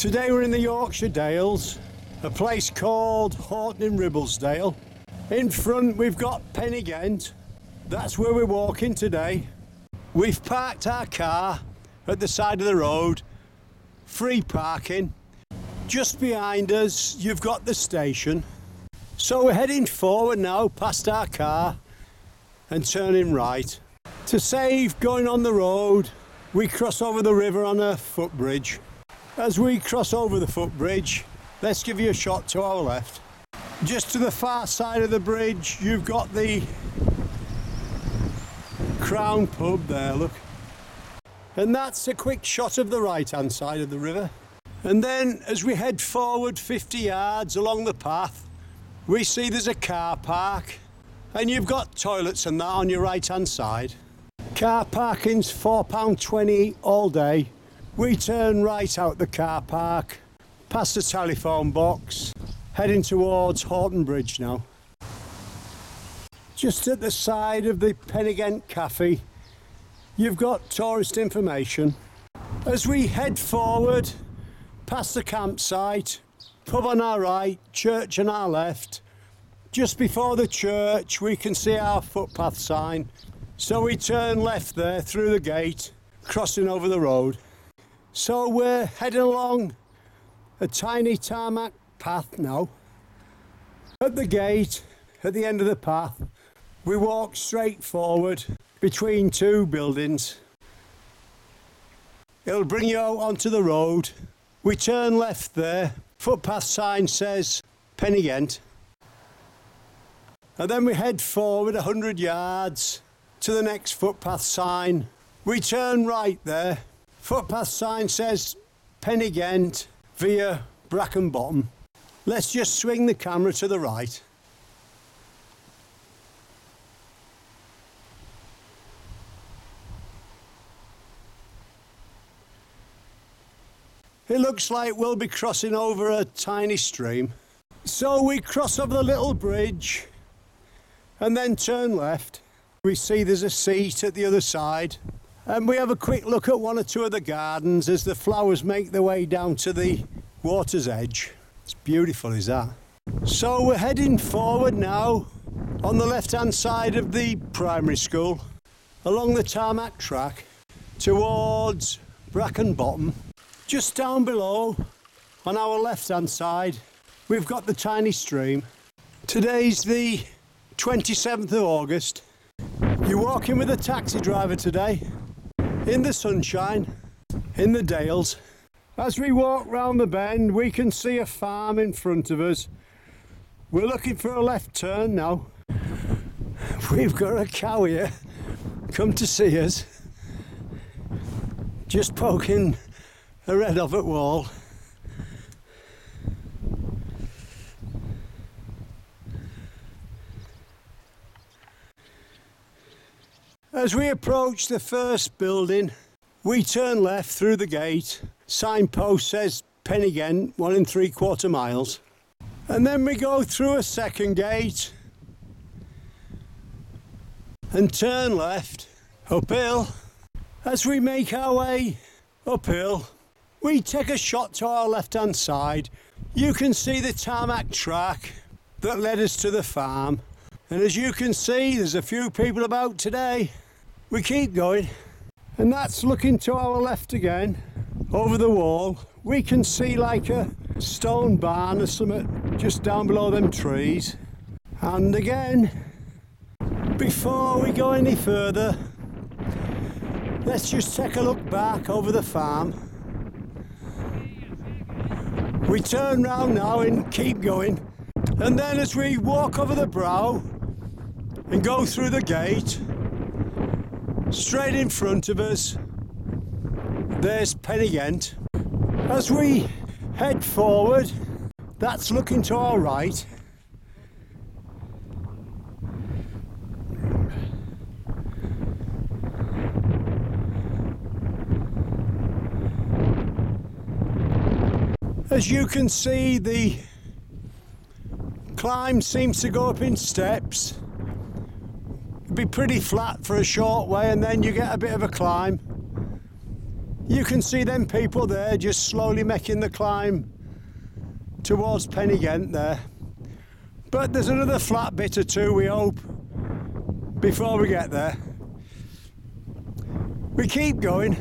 Today we're in the Yorkshire Dales, a place called Horton in Ribblesdal. In front we've got Pen-y-ghent. That's where we're walking today. We've parked our car at the side of the road, free parking. Just behind us you've got the station. So we're heading forward now past our car and turning right. To save going on the road, we cross over the river on a footbridge. As we cross over the footbridge, let's give you a shot to our left. Just to the far side of the bridge, you've got the Crown pub there, look. And that's a quick shot of the right-hand side of the river. And then as we head forward 50 yards along the path, we see there's a car park, and you've got toilets and that on your right-hand side. Car parking's £4.20 all day. We turn right out the car park, past the telephone box, heading towards Horton Bridge now. Just at the side of the Pen-y-ghent cafe, you've got tourist information. As we head forward, past the campsite, pub on our right, church on our left. Just before the church, we can see our footpath sign. So we turn left there through the gate, crossing over the road. So we're heading along a tiny tarmac path now. At the gate, at the end of the path, we walk straight forward between two buildings. It'll bring you out onto the road. We turn left there. Footpath sign says Pen-y-ghent. And then we head forward 100 yards to the next footpath sign. We turn right there. Footpath sign says Pen-y-ghent via Bracken Bottom. Let's just swing the camera to the right. It looks like we'll be crossing over a tiny stream. So we cross over the little bridge and then turn left. We see there's a seat at the other side. And we have a quick look at one or two of the gardens as the flowers make their way down to the water's edge. It's beautiful, is that? So we're heading forward now on the left-hand side of the primary school, along the tarmac track, towards Bracken Bottom. Just down below, on our left-hand side, we've got the tiny stream. Today's the 27th of August. You're walking with a taxi driver today, in the sunshine, in the Dales. As we walk round the bend, we can see a farm in front of us. We're looking for a left turn now. We've got a cow here, come to see us. Just poking a red off at wall. As we approach the first building, we turn left through the gate. Signpost says Pen-y-ghent, 1 3/4 miles. And then we go through a second gate and turn left, uphill. As we make our way uphill, we take a shot to our left-hand side. You can see the tarmac track that led us to the farm. And as you can see, there's a few people about today. We keep going, and that's looking to our left again. Over the wall, we can see like a stone barn or something just down below them trees. And again, before we go any further, let's just take a look back over the farm. We turn round now and keep going. And then as we walk over the brow and go through the gate, straight in front of us, there's Pen-y-ghent. As we head forward, that's looking to our right. As you can see, the climb seems to go up in steps. It'd be pretty flat for a short way and then you get a bit of a climb. You can see them people there just slowly making the climb towards Pen-y-ghent there. But there's another flat bit or two, we hope, before we get there. We keep going.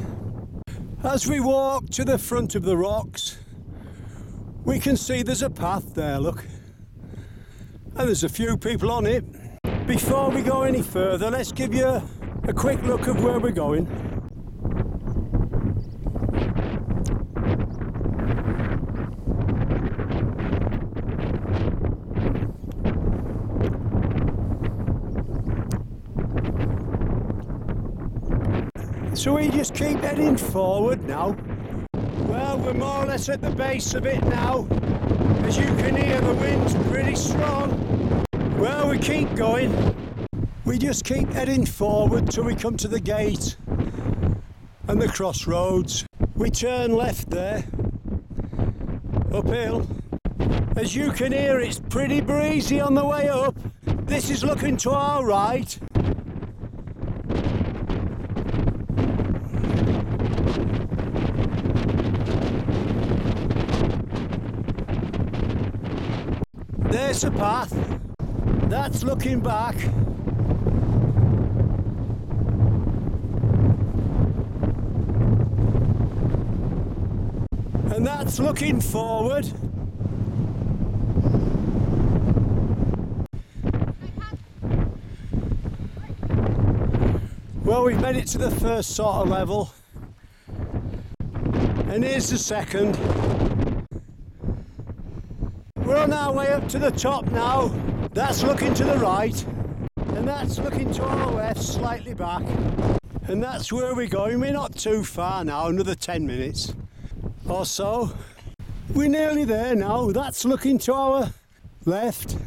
As we walk to the front of the rocks, we can see there's a path there, look. And there's a few people on it. Before we go any further, let's give you a quick look of where we're going. So we just keep heading forward now. Well, we're more or less at the base of it now. As you can hear, the wind's pretty strong. Well, we keep going. We just keep heading forward till we come to the gate and the crossroads. We turn left there, uphill. As you can hear, it's pretty breezy on the way up. This is looking to our right. There's a path. That's looking back. And that's looking forward. Well, we've made it to the first sort of level. And here's the second. We're on our way up to the top now. That's looking to the right. And that's looking to our left, slightly back. And that's where we're going. We're not too far now, another 10 minutes or so. We're nearly there now. That's looking to our left.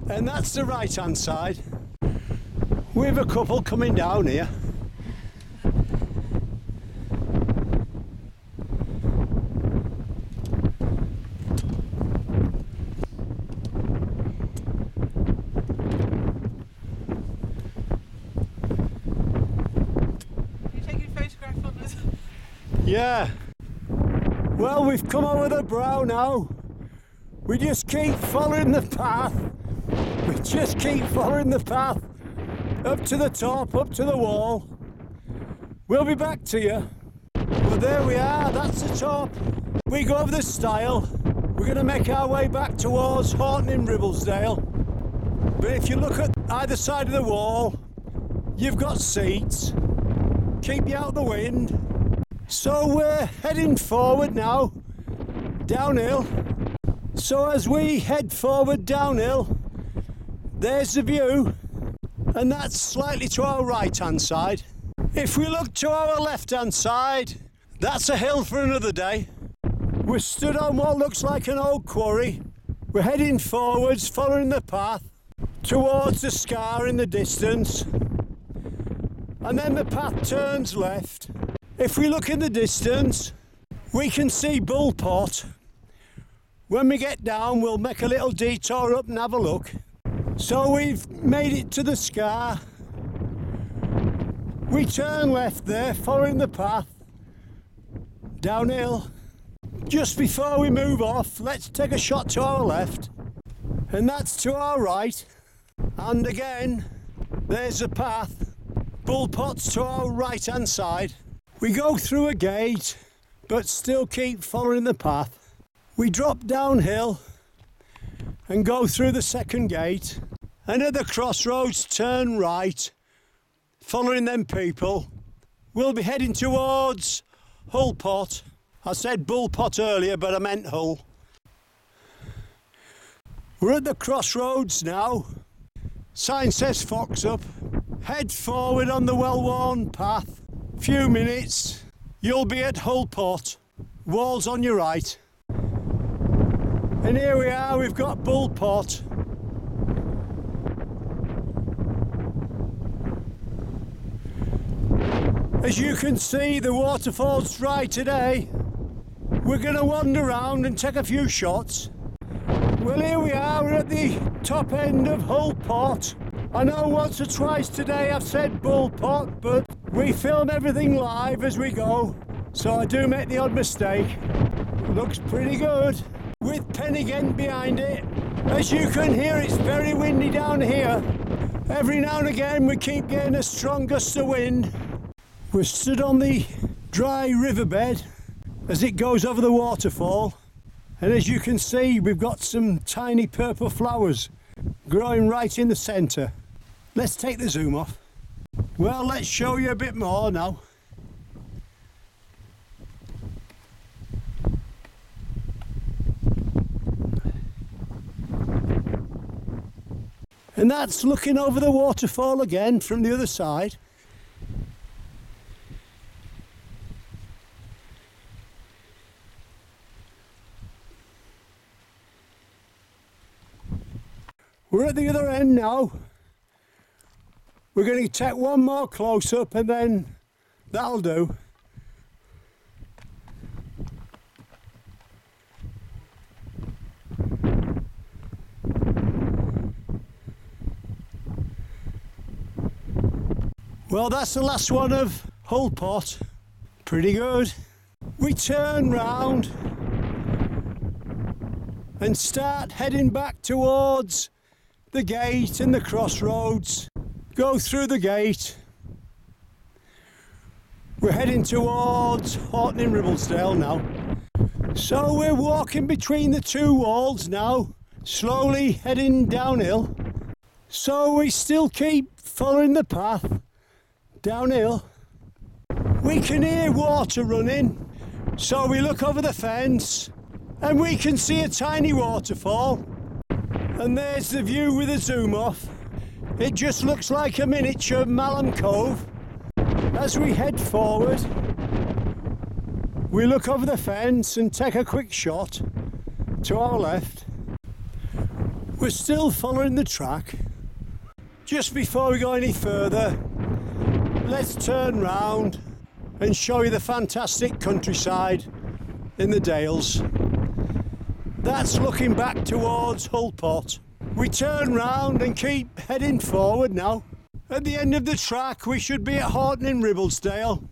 And that's the right-hand side. We have a couple coming down here. Yeah. Well, we've come over the brow now. We just keep following the path. We just keep following the path up to the top, up to the wall. We'll be back to you. Well, there we are. That's the top. We go over the stile. We're going to make our way back towards Horton in Ribblesdal. But if you look at either side of the wall, you've got seats. Keep you out of the wind. So we're heading forward now, downhill. So as we head forward downhill, there's the view, and that's slightly to our right-hand side. If we look to our left-hand side, that's a hill for another day. We're stood on what looks like an old quarry. We're heading forwards, following the path, towards the scar in the distance. And then the path turns left. If we look in the distance, we can see Bull Pot. When we get down, we'll make a little detour up and have a look. So we've made it to the scar. We turn left there, following the path, downhill. Just before we move off, let's take a shot to our left. And that's to our right. And again, there's a path. Bull Pot's to our right-hand side. We go through a gate, but still keep following the path. We drop downhill and go through the second gate, and at the crossroads turn right, following them people. We'll be heading towards Hull Pot. I said Bull Pot earlier, but I meant Hull. We're at the crossroads now. Sign says Fox up. Head forward on the well-worn path. Few minutes, you'll be at Hull Pot. Walls on your right. And here we are, we've got Bull Pot. As you can see, the waterfall's dry today. We're going to wander around and take a few shots. Well, here we are, we're at the top end of Hull Pot. I know once or twice today I've said Bull Pot, but we film everything live as we go. so I do make the odd mistake. It looks pretty good with Pen-y-ghent behind it. As you can hear, it's very windy down here. Every now and again we keep getting a strong gust of wind. We're stood on the dry riverbed as it goes over the waterfall, and as you can see, we've got some tiny purple flowers growing right in the centre. Let's take the zoom off. Well, let's show you a bit more now. And that's looking over the waterfall again from the other side. We're at the other end now. We're going to take one more close up and then that'll do. Well, that's the last one of Hull Pot. Pretty good. We turn round and start heading back towards the gate and the crossroads. Go through the gate. We're heading towards Horton in Ribblesdal now. So we're walking between the two walls now, slowly heading downhill. So we still keep following the path downhill. We can hear water running, so we look over the fence and we can see a tiny waterfall. And there's the view with the zoom off. It just looks like a miniature Malham Cove. As we head forward, we look over the fence and take a quick shot to our left. We're still following the track. Just before we go any further, let's turn round and show you the fantastic countryside in the Dales. That's looking back towards Hull Pot. We turn round and keep heading forward now. At the end of the track we should be at Horton in Ribblesdal.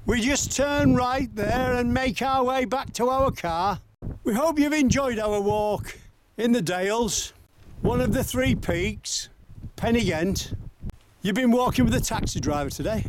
We just turn right there and make our way back to our car. We hope you've enjoyed our walk in the Dales, one of the three peaks, Pen-y-ghent. You've been walking with a taxi driver today.